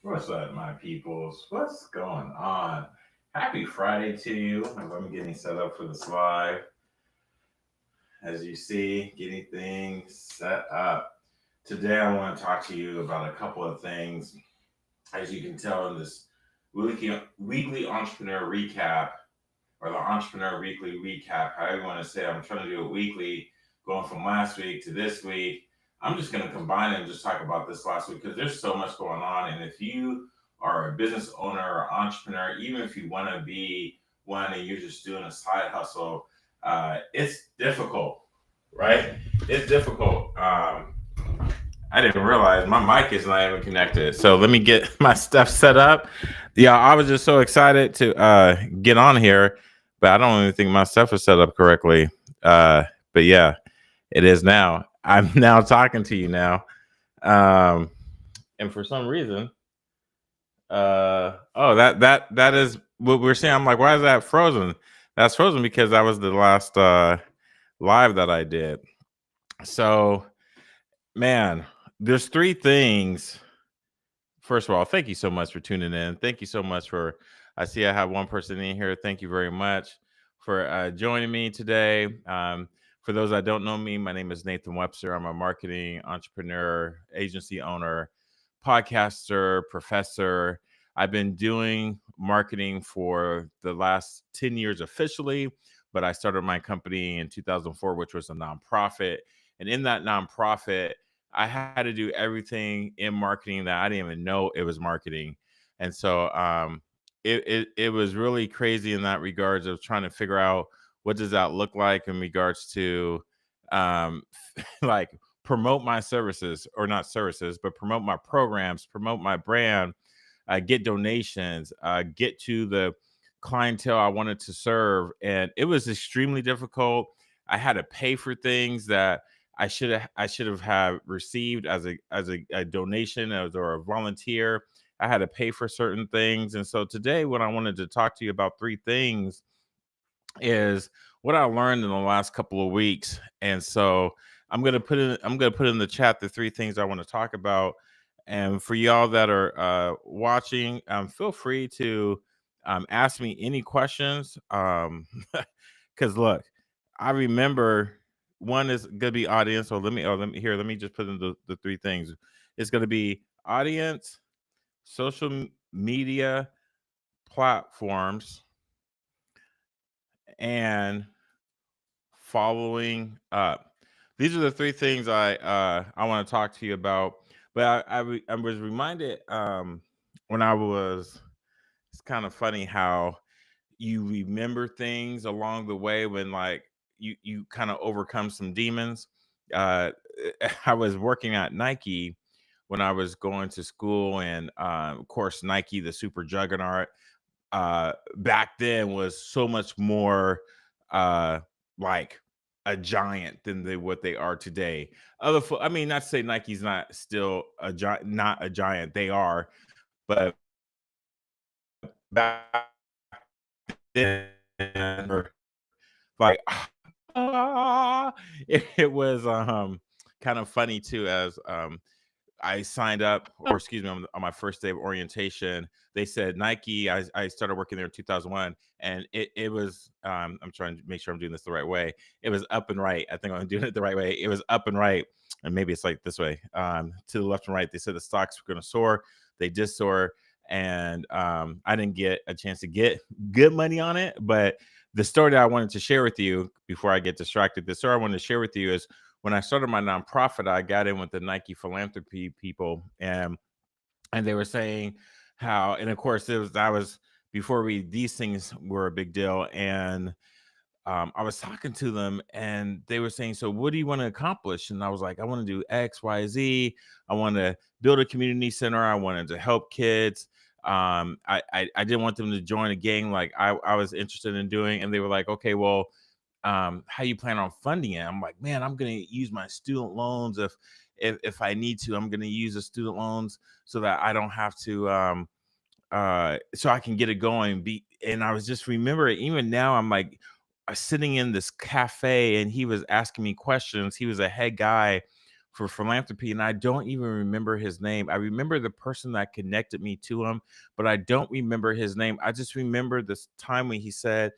What's up, my peoples? What's going on? Happy Friday to you. As I'm getting set up for this live, as you see, getting things set up. Today, I want to talk to you about a couple of things. As you can tell in this weekly entrepreneur recap, or the entrepreneur weekly recap, however you want to say it, I'm trying to do it weekly, going from last week to this week. I'm just going to combine it and just talk about this last week because there's so much going on. And if you are a business owner or entrepreneur, even if you want to be one and you're just doing a side hustle, it's difficult, right? It's difficult. I didn't realize my mic is not even connected. So let me get my stuff set up. Yeah, I was just so excited to get on here, but I don't even think my stuff is set up correctly. But yeah, it is now. I'm now talking to you now. And for some reason, that is what we're seeing. I'm like, why is that frozen? That's frozen because that was the last live that I did. So, man, there's three things. First of all, thank you so much for tuning in. Thank you so much for. I see I have one person in here. Thank you very much for joining me today. For those that don't know me, my name is Nathan Webster. I'm a marketing entrepreneur, agency owner, podcaster, professor. I've been doing marketing for the last 10 years officially, but I started my company in 2004, which was a nonprofit. And in that nonprofit, I had to do everything in marketing that I didn't even know it was marketing. And so it was really crazy in that regards of trying to figure out what does that look like in regards to um, like promote my services, or not services, but promote my programs, promote my brand, get donations, get to the clientele I wanted to serve. And it was extremely difficult. I had to pay for things that I should have had received as a donation or a volunteer. I had to pay for certain things. And so today, what I wanted to talk to you about three things is what I learned in the last couple of weeks. And so I'm gonna put in the chat the three things I want to talk about. And for y'all that are watching, feel free to ask me any questions. Because look, I remember one is gonna be audience. So let me just put in the three things. It's gonna be audience, social media platforms, and following up. These are the three things I want to talk to you about. But I was reminded when I was. It's kind of funny how you remember things along the way when like you kind of overcome some demons. Uh, I was working at Nike when I was going to school, and of course Nike, the super juggernaut, back then was so much more uh, like a giant than what they are today. I mean, not to say Nike's not still a giant, not a giant. They are, but back then, like it was kind of funny too, as I signed up, or excuse me, on my first day of orientation. They said Nike. I started working there in 2001, and it was. I'm trying to make sure I'm doing this the right way. It was up and right. I think I'm doing it the right way. It was up and right, and maybe it's like this way. To the left and right. They said the stocks were going to soar. They did soar, and I didn't get a chance to get good money on it. But the story that I wanted to share with you before I get distracted, the story I wanted to share with you is when I started my nonprofit, I got in with the Nike philanthropy people, and they were saying how, and of course, I was before these things were a big deal, and I was talking to them, and they were saying, "So, what do you want to accomplish?" And I was like, "I want to do X, Y, Z. I want to build a community center. I wanted to help kids. I didn't want them to join a gang like I was interested in doing." And they were like, "Okay, well, how you plan on funding it?" I'm like, "Man, I'm gonna use my student loans if I need to. I'm gonna use the student loans so that I don't have to so I can get it going." And I was just remembering, even now, I'm like sitting in this cafe, and he was asking me questions. He was a head guy for philanthropy, and I don't even remember his name. I remember the person that connected me to him, but I don't remember his name. I just remember this time when he said,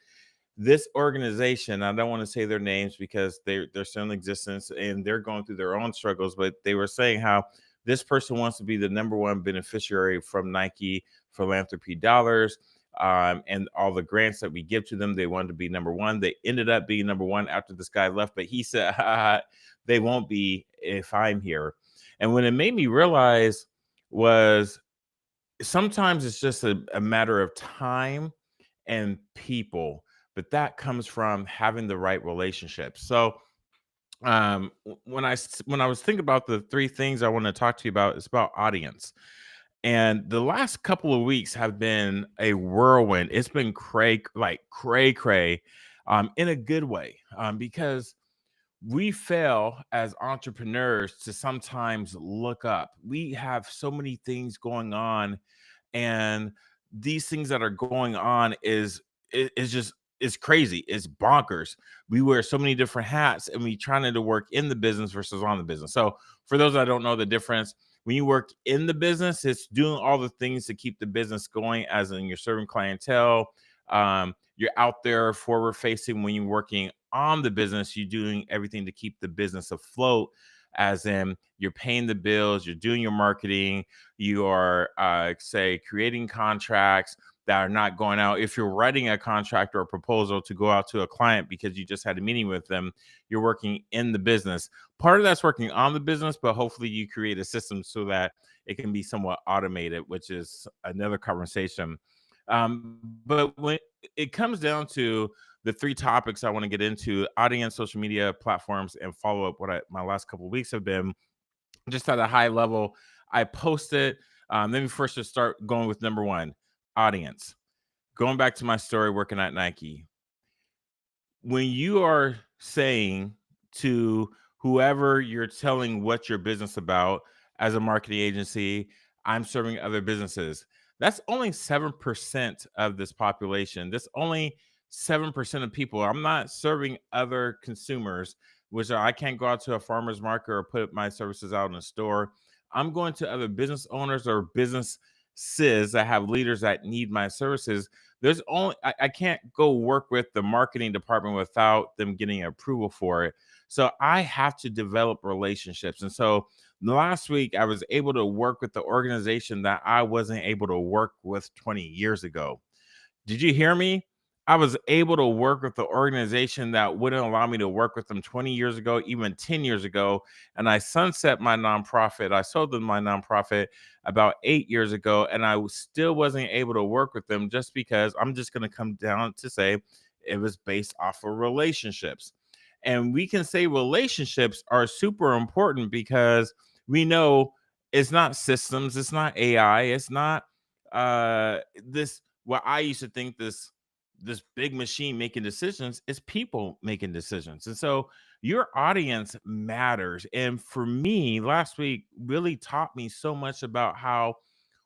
this organization, I don't want to say their names because they're still in existence and they're going through their own struggles, but they were saying how this person wants to be the number one beneficiary from Nike philanthropy dollars, and all the grants that we give to them. They wanted to be number one. They ended up being number one after this guy left, but he said, they won't be if I'm here. And when it made me realize was sometimes it's just a matter of time and people, but that comes from having the right relationships. So when I was thinking about the three things I want to talk to you about, it's about audience. And the last couple of weeks have been a whirlwind. It's been cray, in a good way, because we fail as entrepreneurs to sometimes look up. We have so many things going on, and these things that are going on is just is crazy. It's bonkers. We wear so many different hats, and we trying to work in the business versus on the business. So for those that don't know the difference, when you work in the business, it's doing all the things to keep the business going, as in you're serving clientele. You're out there forward facing. When you're working on the business, you're doing everything to keep the business afloat, as in you're paying the bills, you're doing your marketing, you are say creating contracts that are not going out. If you're writing a contract or a proposal to go out to a client because you just had a meeting with them, you're working in the business. Part of that's working on the business, but hopefully you create a system so that it can be somewhat automated, which is another conversation. But when it comes down to the three topics I want to get into: audience, social media platforms, and follow up, my last couple of weeks have been just at a high level. I posted. Let me first just start going with number one: audience. Going back to my story working at Nike, when you are saying to whoever you're telling what your business about, as a marketing agency, I'm serving other businesses, that's only 7% of this population. That's only 7% of people. I'm not serving other consumers, which I can't go out to a farmer's market or put my services out in a store. I'm going to other business owners or businesses that have leaders that need my services. I can't go work with the marketing department without them getting approval for it. So I have to develop relationships. And so last week I was able to work with the organization that I wasn't able to work with 20 years ago. Did you hear me? I was able to work with the organization that wouldn't allow me to work with them 20 years ago, even 10 years ago. And I sunset my nonprofit. I sold them my nonprofit about 8 years ago, and still wasn't able to work with them just because I'm just going to come down to say it was based off of relationships. And we can say relationships are super important because we know it's not systems, it's not AI, it's not this what I used to think this big machine making decisions. Is people making decisions. And so your audience matters. And for me, last week really taught me so much about how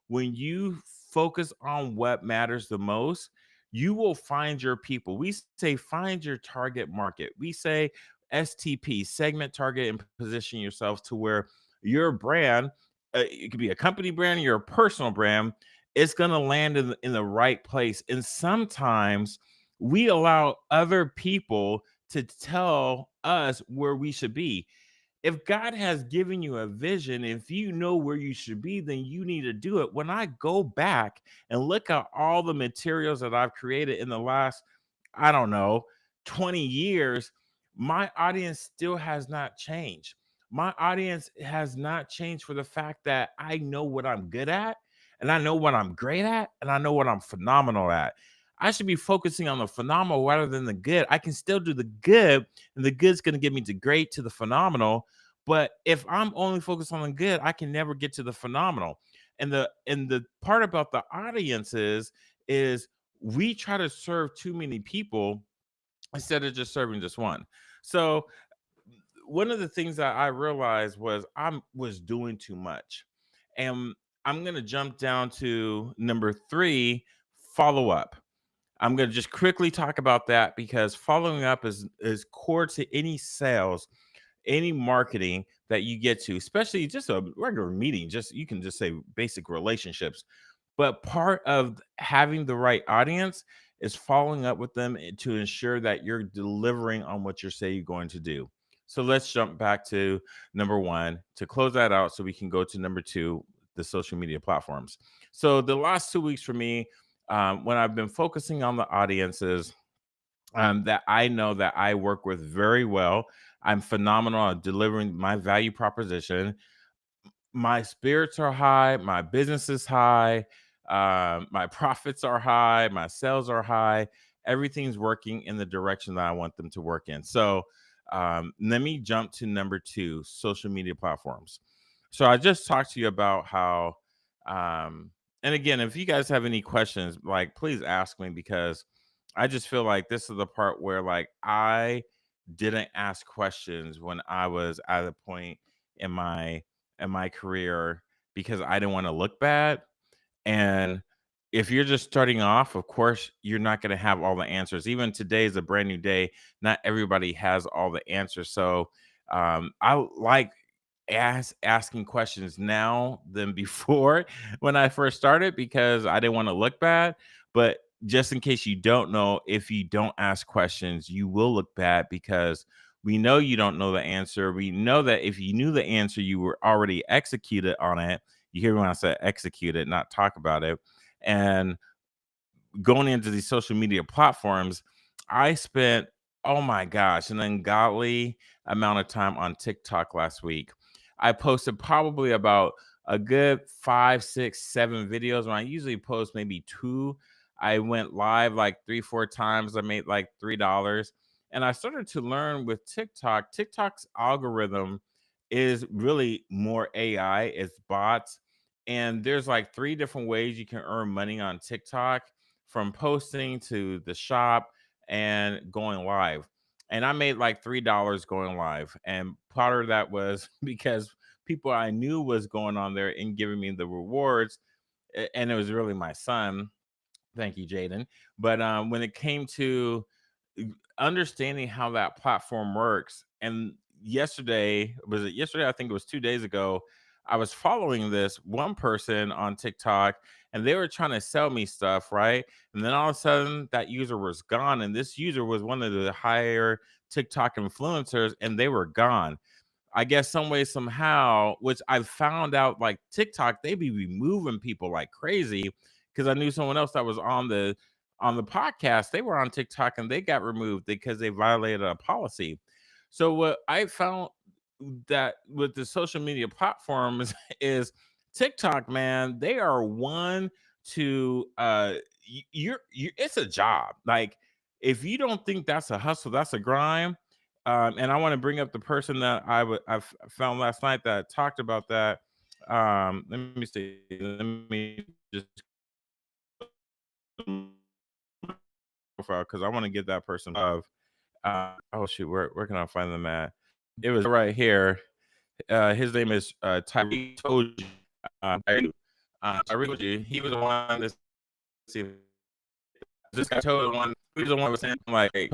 when you focus on what matters the most, you will find your people. We say find your target market. We say STP, segment, target, and position yourself to where your brand, it could be a company brand, your personal brand, it's going to land in the right place. And sometimes we allow other people to tell us where we should be. If God has given you a vision, if you know where you should be, then you need to do it. When I go back and look at all the materials that I've created in the last, I don't know, 20 years, my audience still has not changed. My audience has not changed for the fact that I know what I'm good at, and I know what I'm great at, and I know what I'm phenomenal at. I should be focusing on the phenomenal rather than the good. I can still do the good, and the good's going to get me to great to the phenomenal. But if I'm only focused on the good, I can never get to the phenomenal. And the part about the audience is we try to serve too many people instead of just serving just one. So one of the things that I realized was I was doing too much. And I'm going to jump down to number three: follow up. I'm going to just quickly talk about that because following up is core to any sales. any marketing that you get to, especially just a regular meeting, just you can just say basic relationships. But part of having the right audience is following up with them to ensure that you're delivering on what you say you're going to do. So let's jump back to number one to close that out so we can go to number two, the social media platforms. So the last 2 weeks for me, when I've been focusing on the audiences that I know that I work with very well, I'm phenomenal at delivering my value proposition. My spirits are high, my business is high, my profits are high, my sales are high. Everything's working in the direction that I want them to work in. So let me jump to number two, social media platforms. So I just talked to you about how, and again, if you guys have any questions, like please ask me because I just feel like this is the part where like I didn't ask questions when I was at a point in my career because I didn't want to look bad. And if you're just starting off, of course, you're not going to have all the answers. Even today is a brand new day. Not everybody has all the answers. So I like asking questions now than before when I first started because I didn't want to look bad. But just in case you don't know, if you don't ask questions, you will look bad because we know you don't know the answer. We know that if you knew the answer, you were already executed on it. You hear me when I say execute it, not talk about it. And going into these social media platforms, I spent, oh my gosh, an ungodly amount of time on TikTok last week. I posted probably about a good 5, 6, 7 videos. When I usually post maybe two, I went live like 3, 4 times. I made like $3. And I started to learn with TikTok. TikTok's algorithm is really more AI, it's bots. And there's like three different ways you can earn money on TikTok, from posting to the shop and going live. And I made like $3 going live. And part of that was because people I knew was going on there and giving me the rewards. And it was really my son. Thank you, Jaden. But when it came to understanding how that platform works, and yesterday, was it yesterday? I think it was 2 days ago. I was following this one person on TikTok and they were trying to sell me stuff, right? And then all of a sudden, that user was gone. And this user was one of the higher TikTok influencers, and they were gone. I guess some way, somehow, which I found out like TikTok, they be removing people like crazy because I knew someone else that was on the podcast. They were on TikTok and they got removed because they violated a policy. So what I found that with the social media platforms is TikTok, man, they are one to you're it's a job. Like if you don't think that's a hustle, that's a grind. And I want to bring up the person that found last night that talked about that. Let me see. Let me just profile because I want to get that person of. Oh shoot, where can I find them at? It was right here. His name is Tyreek Toji. Tyreek Toji. He was the one that see this guy told one. He was the one who was saying like, hey,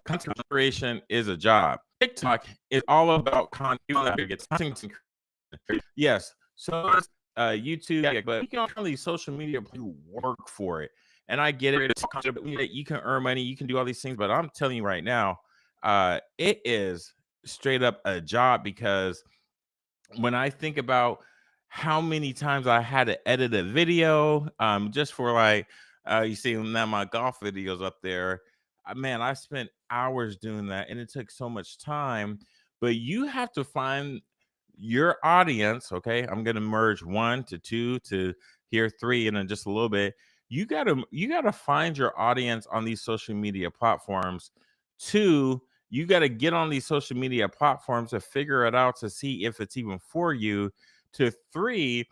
content creation is a job. TikTok is all about content. You have to get content. Yes. So it's YouTube, yeah, but you can on these social media you work for it. And I get it. It's content, you can earn money, you can do all these things, but I'm telling you right now, it is straight up a job because when I think about how many times I had to edit a video, just for like, you see now my golf videos up there. Man, I spent hours doing that, and it took so much time. But you have to find your audience. Okay, I'm gonna merge one to two to here three, and then just a little bit. You gotta find your audience on these social media platforms. Two, you got to get on these social media platforms to figure it out to see if it's even for you. To three,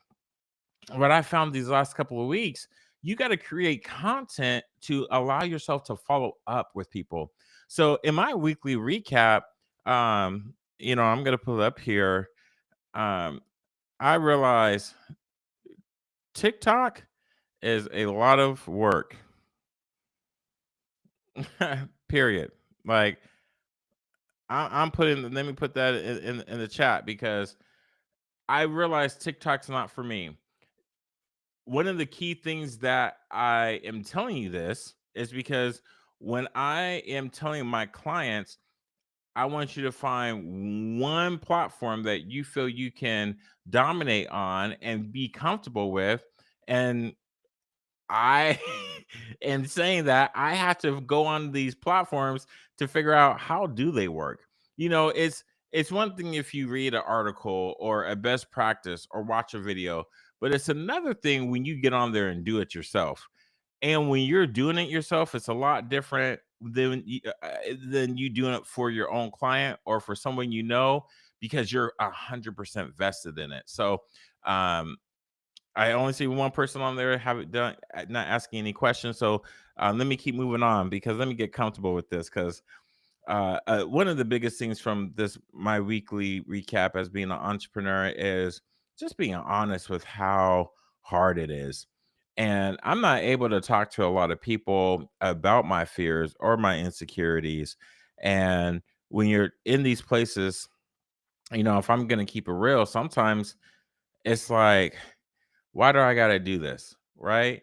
what I found these last couple of weeks, you got to create content to allow yourself to follow up with people. So in my weekly recap, I'm gonna put it up here. Um, I realize TikTok is a lot of work. Period. Like I'm putting. Let me put that in the chat because I realized TikTok's not for me. One of the key things that I am telling you this is because when I am telling my clients, I want you to find one platform that you feel you can dominate on and be comfortable with. And I in saying that, I have to go on these platforms to figure out how do they work. It's one thing if you read an article or a best practice or watch a video, but it's another thing when you get on there and do it yourself. And when you're doing it yourself, it's a lot different than you doing it for your own client or for someone because you're 100% vested in it. So, um, I only see one person on there have it done, not asking any questions. So let me keep moving on because let me get comfortable with this because one of the biggest things from this my weekly recap as being an entrepreneur is just being honest with how hard it is. And I'm not able to talk to a lot of people about my fears or my insecurities. And when you're in these places, if I'm going to keep it real, sometimes it's like, why do I got to do this? Right.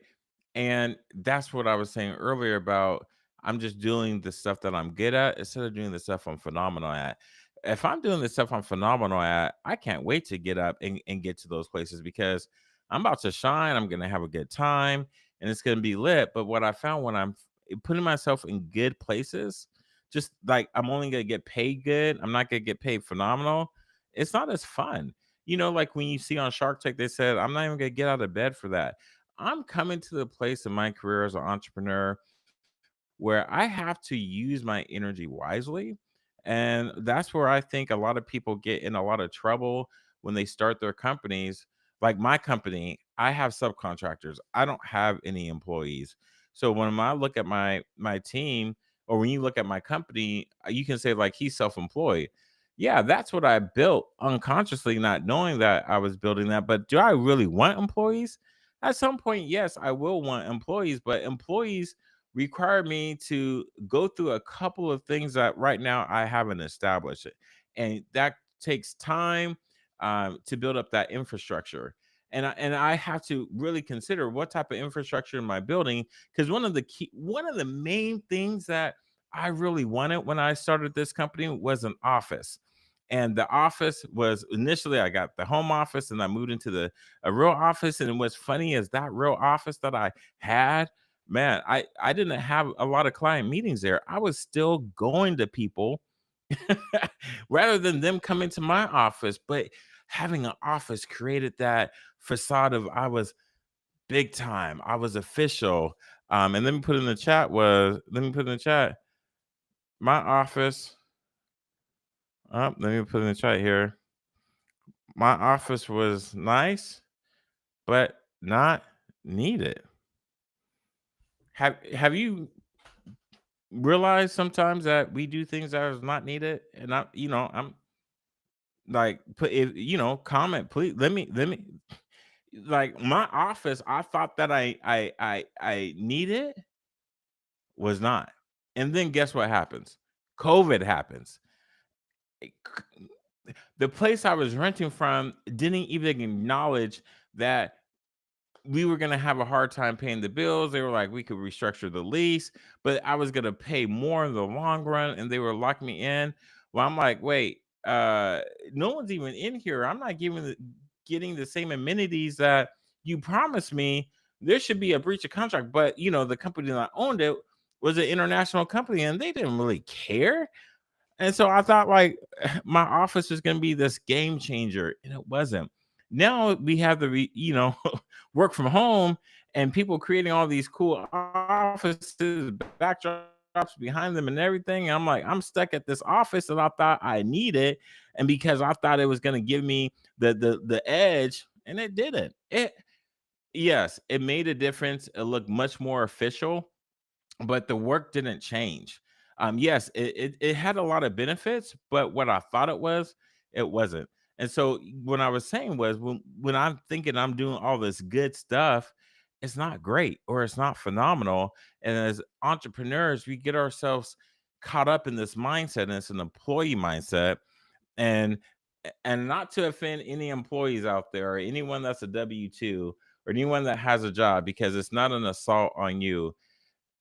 And that's what I was saying earlier about I'm just doing the stuff that I'm good at instead of doing the stuff I'm phenomenal at. If I'm doing the stuff I'm phenomenal at, I can't wait to get up and get to those places because I'm about to shine. I'm going to have a good time and it's going to be lit. But what I found when I'm putting myself in good places, just like I'm only going to get paid good, I'm not going to get paid phenomenal. It's not as fun. Like when you see on Shark Tank, they said, I'm not even going to get out of bed for that. I'm coming to the place in my career as an entrepreneur where I have to use my energy wisely. And that's where I think a lot of people get in a lot of trouble when they start their companies. Like my company, I have subcontractors. I don't have any employees. So when I look at my team or when you look at my company, you can say like he's self-employed. Yeah, that's what I built unconsciously, not knowing that I was building that. But do I really want employees? At some point, yes, I will want employees, but employees require me to go through a couple of things that right now I haven't established it. And that takes time to build up that infrastructure. And I have to really consider what type of infrastructure am I building? Because one of the main things that I really wanted when I started this company was an office. And the office was initially I got the home office and I moved into the a real office. And what's funny is that real office that I had, man, I didn't have a lot of client meetings there. I was still going to people rather than them coming to my office. But having an office created that facade of I was big time, I was official. And let me put in the chat my office. Let me put in the chat here. My office was nice, but not needed. Have you realized sometimes that we do things that is not needed? And I'm like, put if comment, please. Let me like my office. I thought that I needed was not. And then guess what happens? COVID happens. It The place I was renting from didn't even acknowledge that we were gonna have a hard time paying the bills. They were like, we could restructure the lease, but I was gonna pay more in the long run, and they were locking me in. Well, I'm like, wait, no one's even in here. I'm not getting the same amenities that you promised me. There should be a breach of contract. But the company that owned it was an international company, and they didn't really care. And so I thought like my office was going to be this game changer, and it wasn't. Now we have the work from home and people creating all these cool offices, backdrops behind them and everything. And I'm like, I'm stuck at this office that I thought I needed, and because I thought it was going to give me the edge, and it didn't. Yes, it made a difference. It looked much more official, but the work didn't change. Yes, it had a lot of benefits, but what I thought it wasn't. And so what I was saying was when I'm thinking I'm doing all this good stuff, it's not great or it's not phenomenal. And as entrepreneurs, we get ourselves caught up in this mindset, and it's an employee mindset. And not to offend any employees out there or anyone that's a W-2 or anyone that has a job, because it's not an assault on you.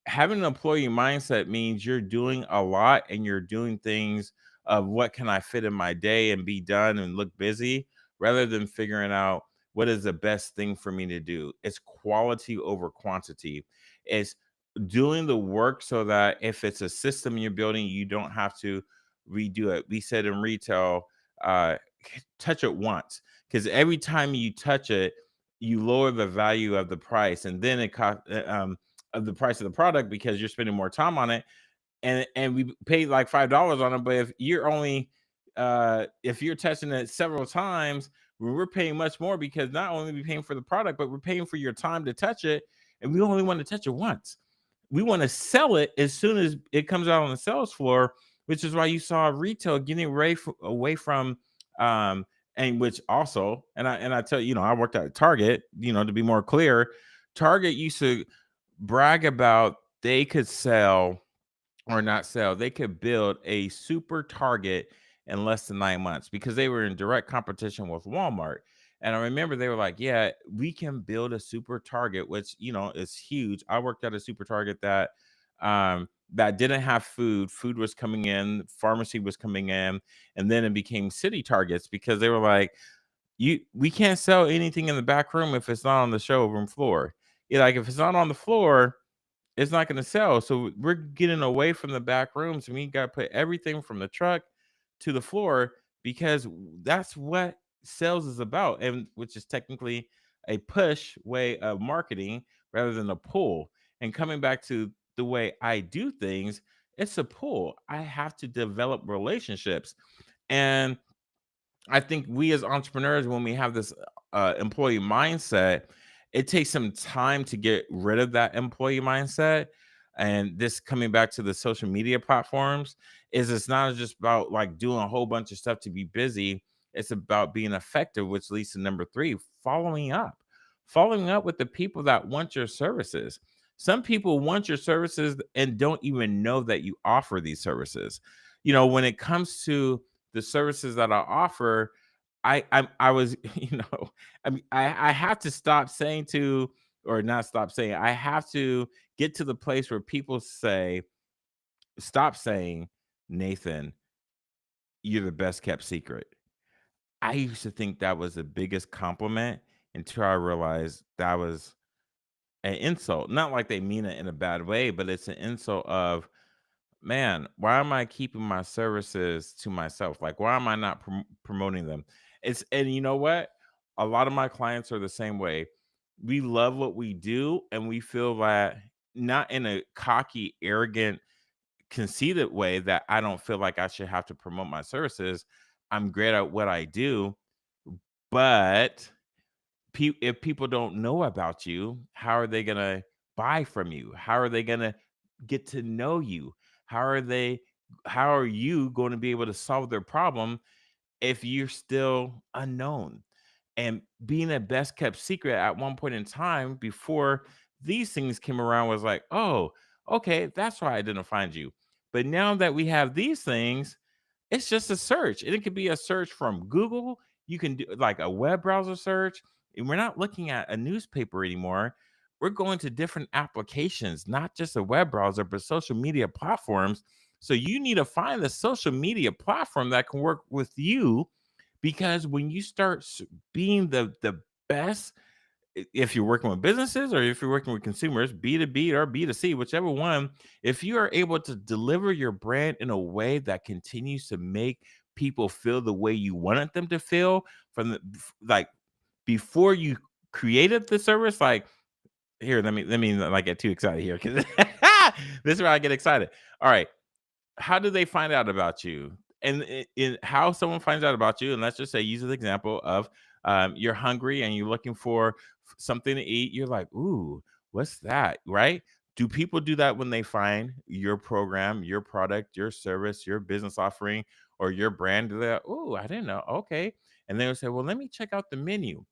Having an employee mindset means you're doing a lot and you're doing things of what can I fit in my day and be done and look busy, rather than figuring out what is the best thing for me to do. It's quality over quantity. It's doing the work so that if it's a system you're building, you don't have to redo it. We said in retail, uh, touch it once, because every time you touch it, you lower the value of the price, and then it cost of the price of the product because you're spending more time on it, and we paid like $5 on it. But if you're only if you're touching it several times, we're paying much more, because not only are we paying for the product, but we're paying for your time to touch it, and we only want to touch it once. We want to sell it as soon as it comes out on the sales floor, which is why you saw retail getting away from and which also, and I tell you, I worked at Target, to be more clear. Target used to brag about they could sell, or not sell, they could build a super Target in less than 9 months, because they were in direct competition with Walmart. And I remember they were like, yeah, we can build a super Target, which, is huge. I worked at a super Target that didn't have food. Food was coming in, pharmacy was coming in, and then it became city Targets, because they were like, we can't sell anything in the back room if it's not on the showroom floor. Yeah, like if it's not on the floor, it's not going to sell. So we're getting away from the back rooms, and we got to put everything from the truck to the floor, because that's what sales is about, and which is technically a push way of marketing rather than a pull. And coming back to the way I do things, it's a pull. I have to develop relationships. And I think we as entrepreneurs, when we have this employee mindset, it takes some time to get rid of that employee mindset. And this, coming back to the social media platforms, is it's not just about like doing a whole bunch of stuff to be busy. It's about being effective, which leads to number three: following up with the people that want your services. Some people want your services and don't even know that you offer these services. When it comes to the services that I offer, I was, I mean, I have to stop saying to, or not stop saying, I have to get to the place where people stop saying, Nathan, you're the best kept secret. I used to think that was the biggest compliment, until I realized that was an insult. Not like they mean it in a bad way, but it's an insult of, man, why am I keeping my services to myself? Like, why am I not promoting them? And you know what? A lot of my clients are the same way. We love what we do, and we feel that, not in a cocky, arrogant, conceited way, that I don't feel like I should have to promote my services. I'm great at what I do, but if people don't know about you, how are they gonna buy from you? How are they gonna get to know you? How are they how are you going to be able to solve their problem if you're still unknown? And being a best kept secret at one point in time, before these things came around, was like, oh, okay, that's why I didn't find you. But now that we have these things, it's just a search. And it could be a search from Google. You can do like a web browser search. And we're not looking at a newspaper anymore. We're going to different applications, not just a web browser, but social media platforms. So you need to find the social media platform that can work with you, because when you start being the best, if you're working with businesses or if you're working with consumers, B2B or B2C, whichever one, if you are able to deliver your brand in a way that continues to make people feel the way you wanted them to feel, from like before you created the service, like, here, let me not like get too excited here, because this is where I get excited. All right, how do they find out about you? And how someone finds out about you, and let's just say, use an example of, you're hungry and you're looking for something to eat. You're like, ooh, what's that? Right? Do people do that when they find your program, your product, your service, your business offering, or your brand? They're like, ooh, I didn't know. Okay. And they will say, well, let me check out the menu.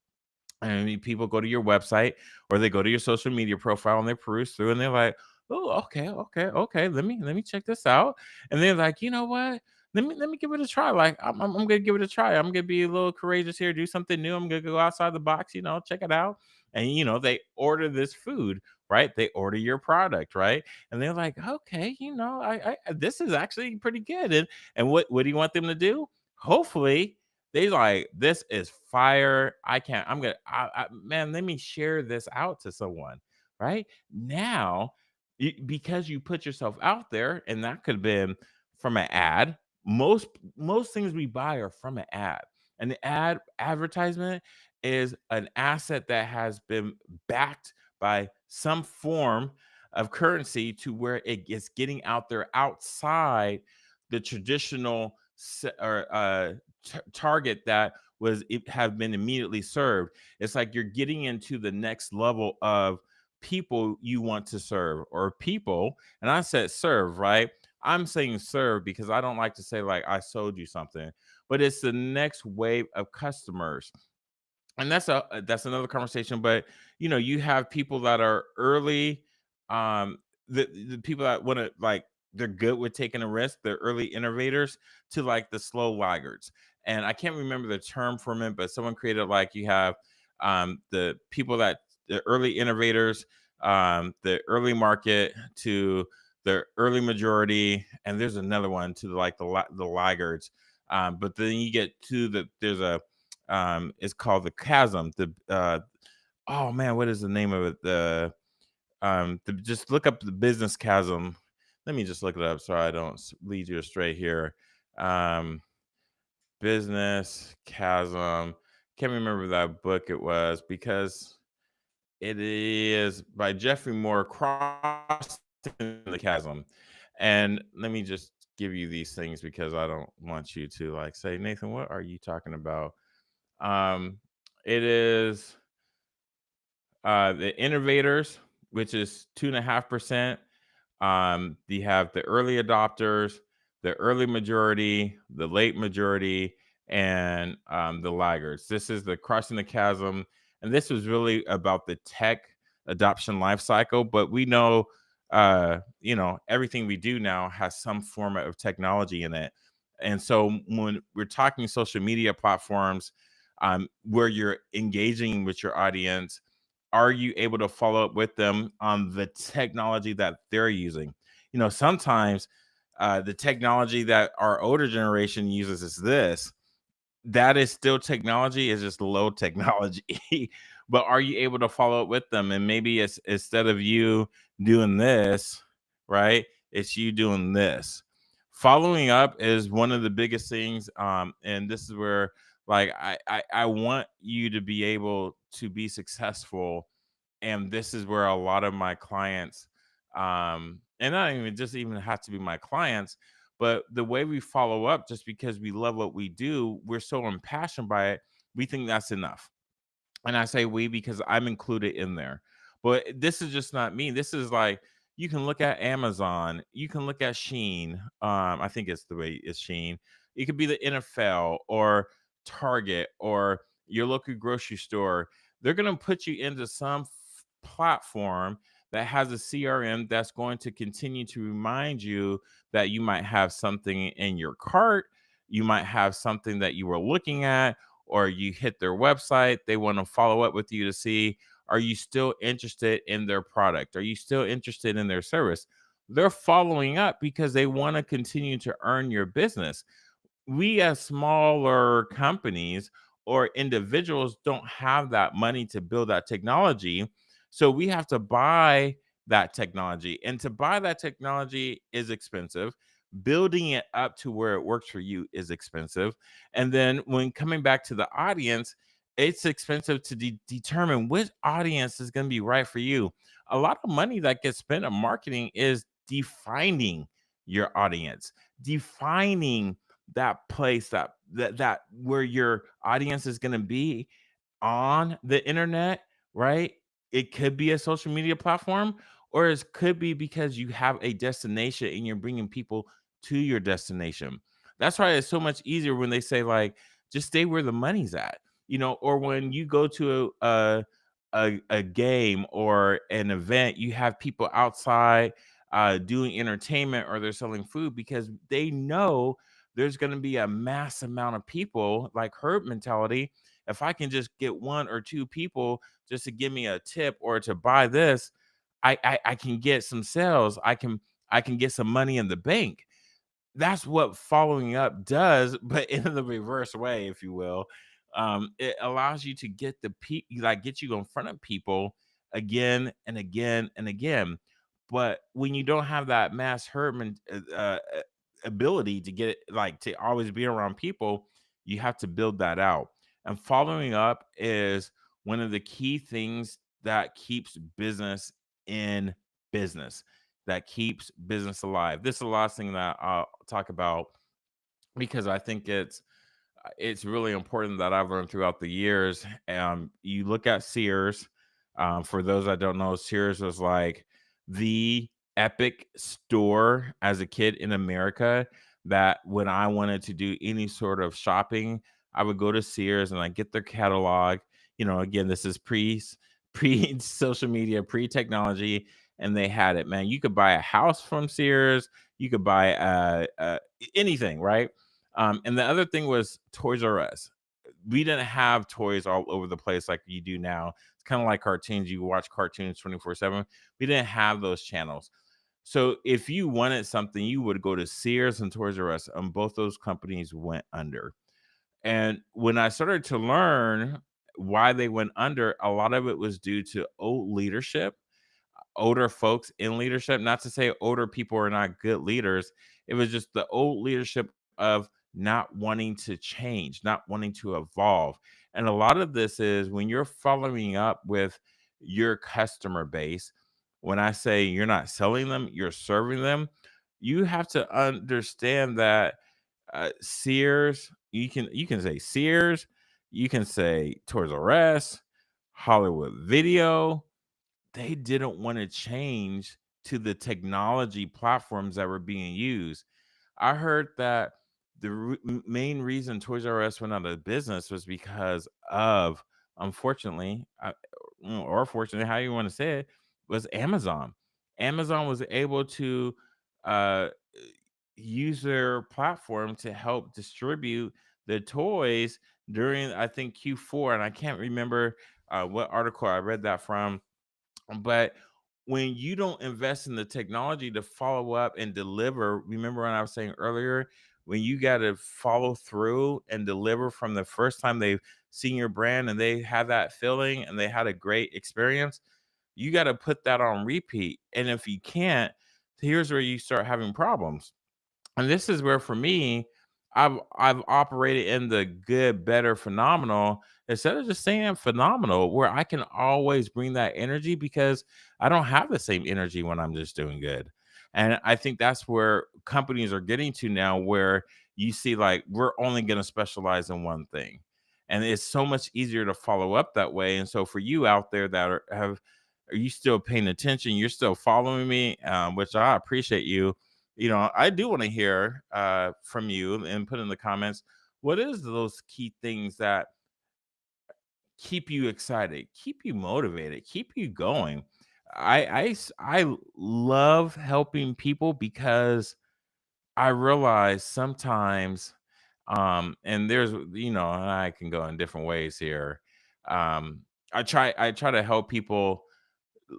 And people go to your website, or they go to your social media profile, and they peruse through, and they're like, oh, okay. Let me check this out. And they're like, you know what? Let me give it a try. Like I'm gonna give it a try. I'm gonna be a little courageous here, do something new. I'm gonna go outside the box, check it out. And they order this food, right? They order your product, right? And they're like, okay, this is actually pretty good. And what do you want them to do? Hopefully, they like this is fire. I can't. I'm gonna. Man, let me share this out to someone, right? Now, because you put yourself out there, and that could have been from an ad. Most things we buy are from an ad. And the advertisement is an asset that has been backed by some form of currency to where it is getting out there outside the traditional target that was it have been immediately served. It's like you're getting into the next level of people you want to serve or people. And I said serve, right? I'm saying serve because I don't like to say like I sold you something, but it's the next wave of customers. And that's another conversation. But you have people that are early, um the people that want to like they're good with taking a risk, they're early innovators, to like the slow laggards. And I can't remember the term for it, but someone created like you have the people that the early innovators, the early market, to the early majority, and there's another one to like the laggards. But then you get to there's a it's called the chasm. Oh man, what is the name of it? Just look up the business chasm. Let me just look it up so I don't lead you astray here. Um, business chasm. Can't remember that book it was because it is by Jeffrey Moore, Crossing the Chasm. And let me just give you these things because I don't want you to like say, Nathan, what are you talking about? Um, it is the innovators, which is 2.5%. You have the early adopters, the early majority, the late majority, and the laggards. This is the crossing the chasm, and this was really about the tech adoption life cycle. But we know, everything we do now has some form of technology in it. And so when we're talking social media platforms, where you're engaging with your audience, are you able to follow up with them on the technology that they're using? Sometimes the technology that our older generation uses is this. That is still technology, is just low technology. But are you able to follow up with them? And maybe it's instead of you doing this, right? It's you doing this. Following up is one of the biggest things. And this is where like I want you to be able to be successful, and this is where a lot of my clients, and not even just even have to be my clients, but the way we follow up, just because we love what we do, we're so impassioned by it, we think that's enough. And I say we because I'm included in there. But this is just not me. This is like you can look at Amazon, you can look at Sheen. I think it's the way it's Sheen. It could be the NFL or Target or your local grocery store. They're going to put you into some platform that has a CRM that's going to continue to remind you that you might have something in your cart, you might have something that you were looking at, or you hit their website, they want to follow up with you to see, are you still interested in their product? Are you still interested in their service? They're following up because they want to continue to earn your business. We as smaller companies or individuals don't have that money to build that technology. So we have to buy that technology. And to buy that technology is expensive. Building it up to where it works for you is expensive. And then when coming back to the audience, it's expensive to determine which audience is going to be right for you. A lot of money that gets spent on marketing is defining your audience, defining that place that where your audience is going to be on the internet, right? It could be a social media platform, or it could be because you have a destination and you're bringing people to your destination. That's why it's so much easier when they say like just stay where the money's at, or when you go to a game or an event, you have people outside doing entertainment or they're selling food because they know there's going to be a mass amount of people like herd mentality. If I can just get one or two people just to give me a tip or to buy this, I can get some sales. I can get some money in the bank. That's what following up does, but in the reverse way, if you will. It allows you to get get you in front of people again and again and again. But when you don't have that mass herd ability to get it, like to always be around people, you have to build that out. And following up is one of the key things that keeps business in business, that keeps business alive. This is the last thing that I'll talk about because I think it's really important that I've learned throughout the years. You look at Sears. For those that don't know, Sears was like the epic store as a kid in America. That when I wanted to do any sort of shopping, I would go to Sears and I get their catalog. Again, this is pre social media, pre technology, and they had it. Man, you could buy a house from Sears. You could buy anything, right? And the other thing was Toys R Us. We didn't have toys all over the place like you do now. It's kind of like cartoons. You watch cartoons 24/7. We didn't have those channels. So if you wanted something, you would go to Sears and Toys R Us, and both those companies went under. And when I started to learn why they went under, a lot of it was due to old leadership, older folks in leadership. Not to say older people are not good leaders. It was just the old leadership of not wanting to change, not wanting to evolve. And a lot of this is when you're following up with your customer base. When I say you're not selling them, you're serving them. You have to understand that Sears, you can say Sears, you can say Toys R Us, Hollywood Video, they didn't want to change to the technology platforms that were being used. I heard that main reason Toys R Us went out of business was because of, unfortunately, or fortunately, how you want to say it, was Amazon. Amazon was able to uh, use their platform to help distribute the toys during, I think, Q4, and I can't remember what article I read that from, but when you don't invest in the technology to follow up and deliver, remember when I was saying earlier, when you got to follow through and deliver from the first time they've seen your brand and they have that feeling and they had a great experience, you got to put that on repeat. And if you can't, here's where you start having problems. And this is where for me, I've operated in the good, better, phenomenal instead of just saying phenomenal, where I can always bring that energy because I don't have the same energy when I'm just doing good. And I think that's where companies are getting to now, where you see like we're only going to specialize in one thing. And it's so much easier to follow up that way. And so for you out there that are you still paying attention? You're still following me, which I appreciate you. I do want to hear from you and put in the comments, what is those key things that keep you excited, keep you motivated, keep you going? I love helping people because I realize sometimes, and and I can go in different ways here. Um, I try to help people,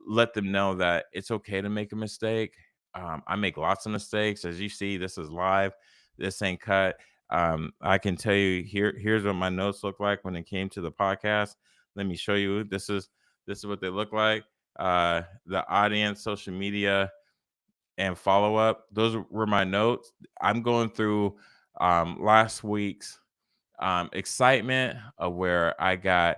let them know that it's okay to make a mistake. I make lots of mistakes. As you see, this is live. This ain't cut. I can tell you here's what my notes look like when it came to the podcast. Let me show you. This is what they look like. The audience, social media, and follow up. Those were my notes. I'm going through last week's excitement of where I got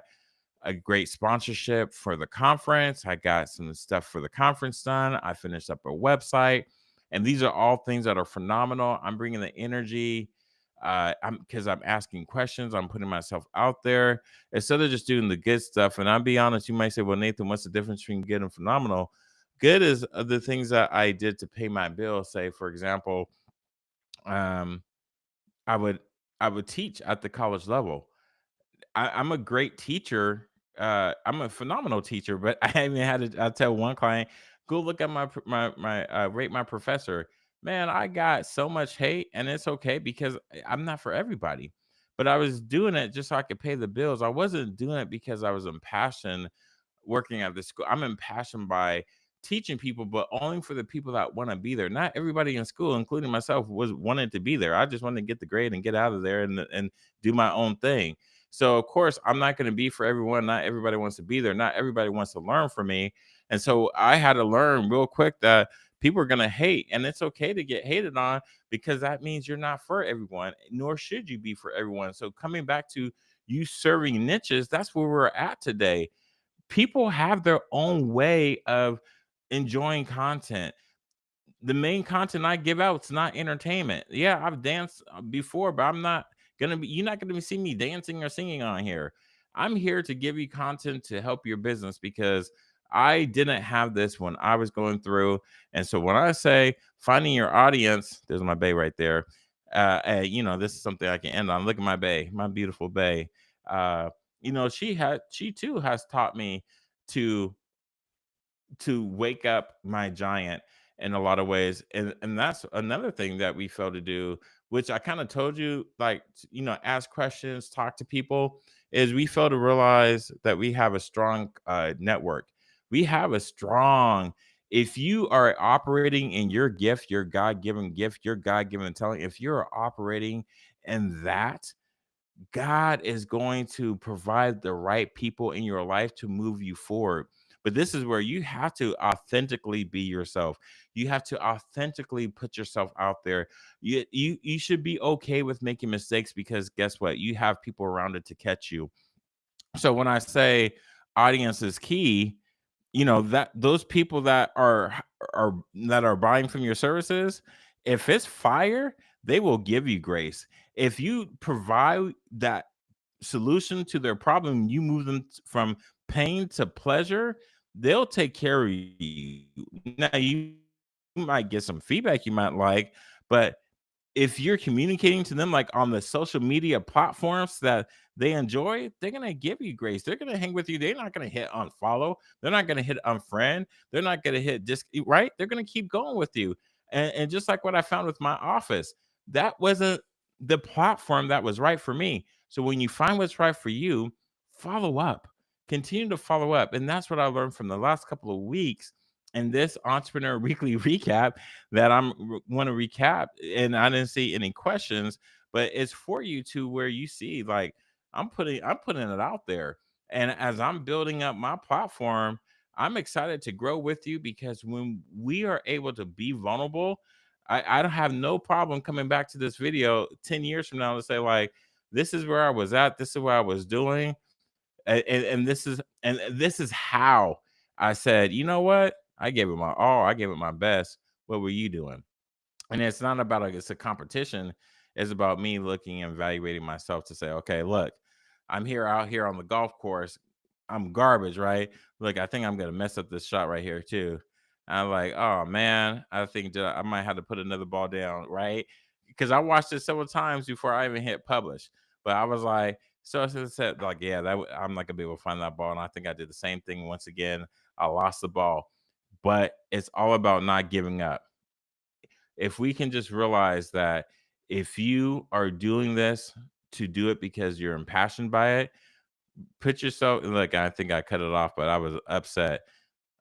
a great sponsorship for the conference. I got some stuff for the conference done. I finished up a website, and these are all things that are phenomenal. I'm bringing the energy. I'm asking questions. I'm putting myself out there instead of just doing the good stuff. And I'll be honest, you might say, "Well, Nathan, what's the difference between good and phenomenal?" Good is the things that I did to pay my bills. Say, for example, um, I would I would teach at the college level. I'm a great teacher I'm a phenomenal teacher, but I even had to I tell one client, "Go look at my rate my professor." Man, I got so much hate, and it's okay because I'm not for everybody. But I was doing it just so I could pay the bills. I wasn't doing it because I was impassioned working at the school. I'm impassioned by teaching people, but only for the people that want to be there. Not everybody in school, including myself, was wanted to be there. I just wanted to get the grade and get out of there and do my own thing. So of course, I'm not going to be for everyone. Not everybody wants to be there. Not everybody wants to learn from me. And so I had to learn real quick that people are going to hate, and it's okay to get hated on because that means you're not for everyone, nor should you be for everyone. So coming back to you serving niches, that's where we're at today. People have their own way of enjoying content. The main content I give out is not entertainment. Yeah, I've danced before, but you're not gonna see me dancing or singing on here. I'm here to give you content to help your business because I didn't have this when I was going through. And so when I say finding your audience, there's my bay right there. This is something I can end on. Look at my bay, my beautiful bay. Uh, she too has taught me to wake up my giant in a lot of ways. And that's another thing that we fail to do, which I kind of told you, like, ask questions, talk to people, is we fail to realize that we have a strong network. We have a strong, if you are operating in your gift, your God-given gift, your God-given talent, if you're operating in that, God is going to provide the right people in your life to move you forward. But this is where you have to authentically be yourself. You have to authentically put yourself out there. You should be okay with making mistakes because guess what? You have people around it to catch you. So when I say audience is key, that those people that are buying from your services, if it's fire, they will give you grace. If you provide that solution to their problem, you move them from pain to pleasure, they'll take care of you. Now you might get some feedback you might like, but if you're communicating to them like on the social media platforms that they enjoy, they're gonna give you grace. They're gonna hang with you. They're not gonna hit unfollow. They're not gonna hit unfriend. They're not gonna hit just right. They're gonna keep going with you. And just like what I found with my office, that wasn't the platform that was right for me. So when you find what's right for you, follow up. Continue to follow up. And that's what I learned from the last couple of weeks in this entrepreneur weekly recap that I'm want to recap, and I didn't see any questions, but it's for you to where you see like I'm putting it out there. And as I'm building up my platform, I'm excited to grow with you because when we are able to be vulnerable, I don't have no problem coming back to this video 10 years from now to say, like, this is where I was at, this is what I was doing, and this is how I said, you know what? I gave it my all. I gave it my best. What were you doing? And it's not about like it's a competition. It's about me looking and evaluating myself to say, okay, look, I'm here out here on the golf course. I'm garbage, right? Look, I think I'm gonna mess up this shot right here too. I'm like, oh man, I think that I might have to put another ball down, right? Because I watched it several times before I even hit publish. But I was like, so I said, like, yeah, I'm not gonna be able to find that ball. And I think I did the same thing once again. I lost the ball, but it's all about not giving up. If we can just realize that if you are doing this to do it because you're impassioned by it, put yourself like I think I cut it off, but I was upset.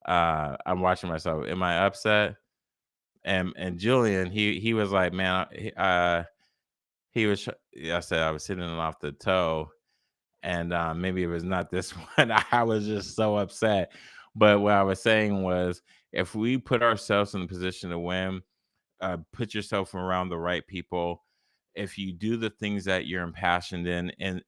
I'm watching myself. Am I upset? And Julian, he was like, man, he was. I said I was hitting it off the toe, and maybe it was not this one. I was just so upset. But what I was saying was, if we put ourselves in the position to win, put yourself around the right people. If you do the things that you're impassioned in and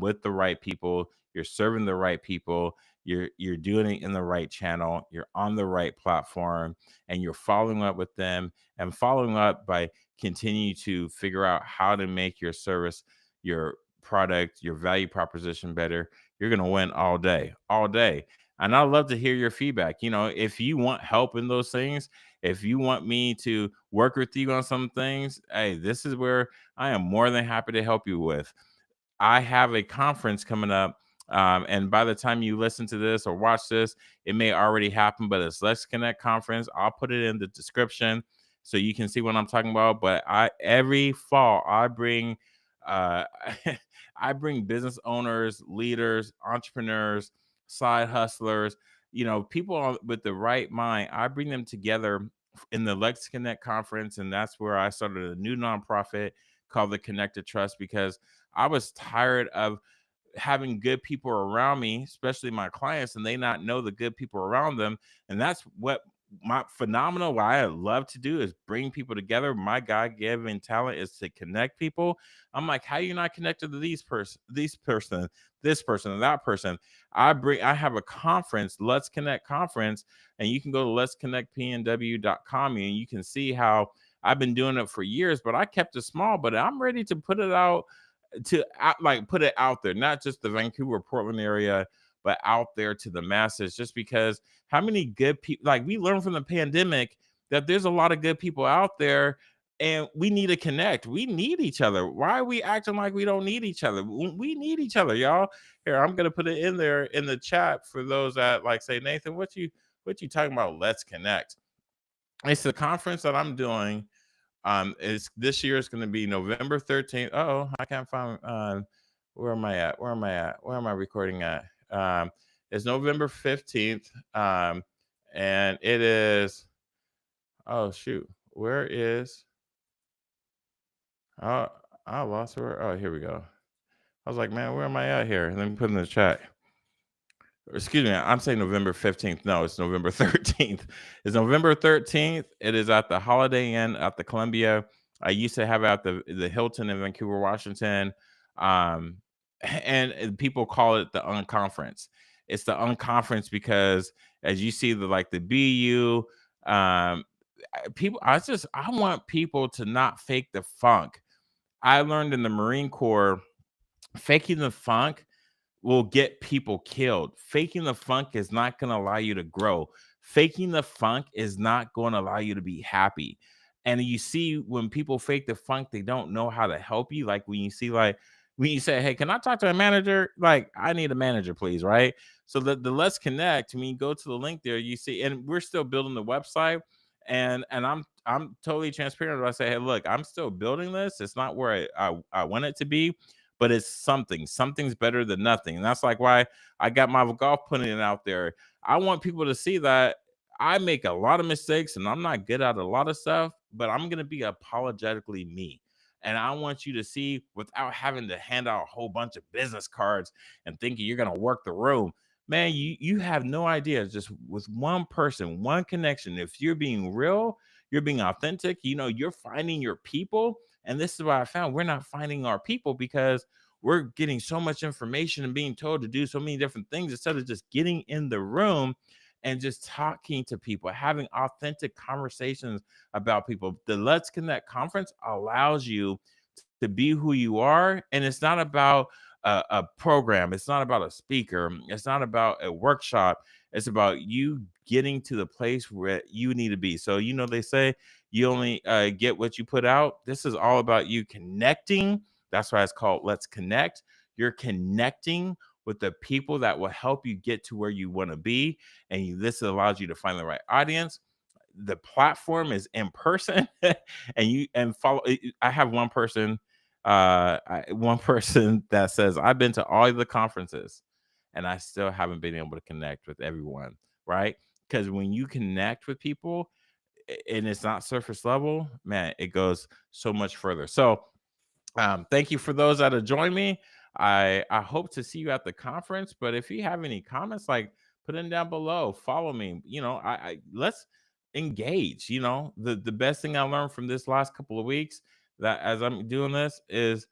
with the right people, you're serving the right people, you're doing it in the right channel, you're on the right platform, and you're following up with them and following up by continue to figure out how to make your service, your product, your value proposition better. You're gonna win all day, all day. And I love to hear your feedback. If you want help in those things, if you want me to work with you on some things, hey, this is where I am more than happy to help you with. I have a conference coming up And by the time you listen to this or watch this, it may already happen, but it's Let's Connect Conference. I'll put it in the description so you can see what I'm talking about. But every fall I bring uh I bring business owners, leaders, entrepreneurs, side hustlers, people with the right mind. I bring them together in the Let's Connect conference, and that's where I started a new nonprofit called the Connected Trust, because I was tired of having good people around me, especially my clients, and they not know the good people around them. And that's what my phenomenal what I love to do is bring people together. My God-given talent is to connect people. I'm like, how you not connected to this person, and that person? I have a conference, Let's Connect Conference, and you can go to letsconnectpnw.com and you can see how I've been doing it for years, but I kept it small, but I'm ready to put it out like put it out there, not just the Vancouver, Portland area, but out there to the masses. Just because how many good people, like we learned from the pandemic that there's a lot of good people out there, and we need to connect. We need each other. Why are we acting like we don't need each other? We need each other, y'all. Here, I'm gonna put it in there in the chat for those that like say, Nathan, what you talking about? Let's connect. It's the conference that I'm doing. It's this year is going to be November 13th. Oh, I can't find. Where am I at? Where am I at? Where am I recording at? It's November 15th. And it is. Oh shoot, where is? Oh, I lost where. Oh, here we go. I was like, man, where am I at here? Let me put in the chat. Excuse me, I'm saying November 15th. No, it's November 13th. It's November 13th. It is at the Holiday Inn at the Columbia. I used to have it at the Hilton in Vancouver, Washington. Um, and people call it the unconference. It's the unconference because as you see the BU, I want people to not fake the funk. I learned in the Marine Corps, faking the funk will get people killed. Faking the funk is not going to allow you to grow. Faking the funk is not going to allow you to be happy. And you see, when people fake the funk, they don't know how to help you. Like when you see, when you say, "Hey, can I talk to a manager?" Like, I need a manager, please, right? So the Let's Connect. When you go to the link there, you see, and we're still building the website. And I'm totally transparent. I say, hey, look, I'm still building this. It's not where I want it to be, but it's something. Something's better than nothing. And that's like why I got my golf putting it out there. I want people to see that I make a lot of mistakes and I'm not good at a lot of stuff, but I'm going to be apologetically me. And I want you to see without having to hand out a whole bunch of business cards and thinking you're going to work the room. Man, you have no idea. Just with one person, one connection. If you're being real, you're being authentic, you're finding your people. And this is what I found. We're not finding our people because we're getting so much information and being told to do so many different things instead of just getting in the room and just talking to people, having authentic conversations about people. The Let's Connect conference allows you to be who you are. And it's not about a program, it's not about a speaker, it's not about a workshop. It's about you getting to the place where you need to be. So, they say you only get what you put out. This is all about you connecting. That's why it's called Let's Connect. You're connecting with the people that will help you get to where you want to be. And this allows you to find the right audience. The platform is in person and follow. I have one person that says, I've been to all of the conferences and I still haven't been able to connect with everyone, right? Because when you connect with people and it's not surface level, man, it goes so much further. So thank you for those that have joined me. I hope to see you at the conference. But if you have any comments, put them down below. Follow me. I let's engage. The best thing I learned from this last couple of weeks that as I'm doing this is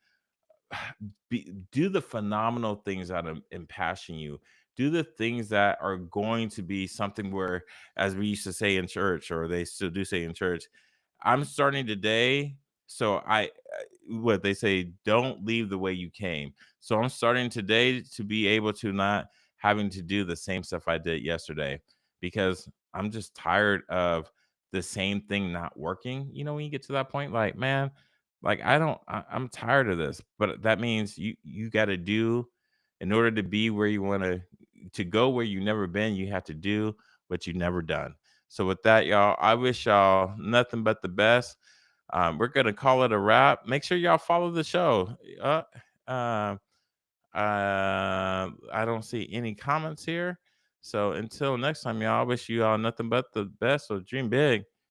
do the phenomenal things that impassion you. Do the things that are going to be something where, as we used to say in church, or they still do say in church, I'm starting today. So what they say, don't leave the way you came. So I'm starting today to be able to not having to do the same stuff I did yesterday, because I'm just tired of the same thing not working. When you get to that point, like, man, like I'm tired of this. But that means you got to do In order to be where you want to go where you never been, you have to do what you never done. So with that, y'all, I wish y'all nothing but the best. We're gonna call it a wrap. Make sure y'all follow the show. Uh, I don't see any comments here. So until next time, y'all, I wish you all nothing but the best. So dream big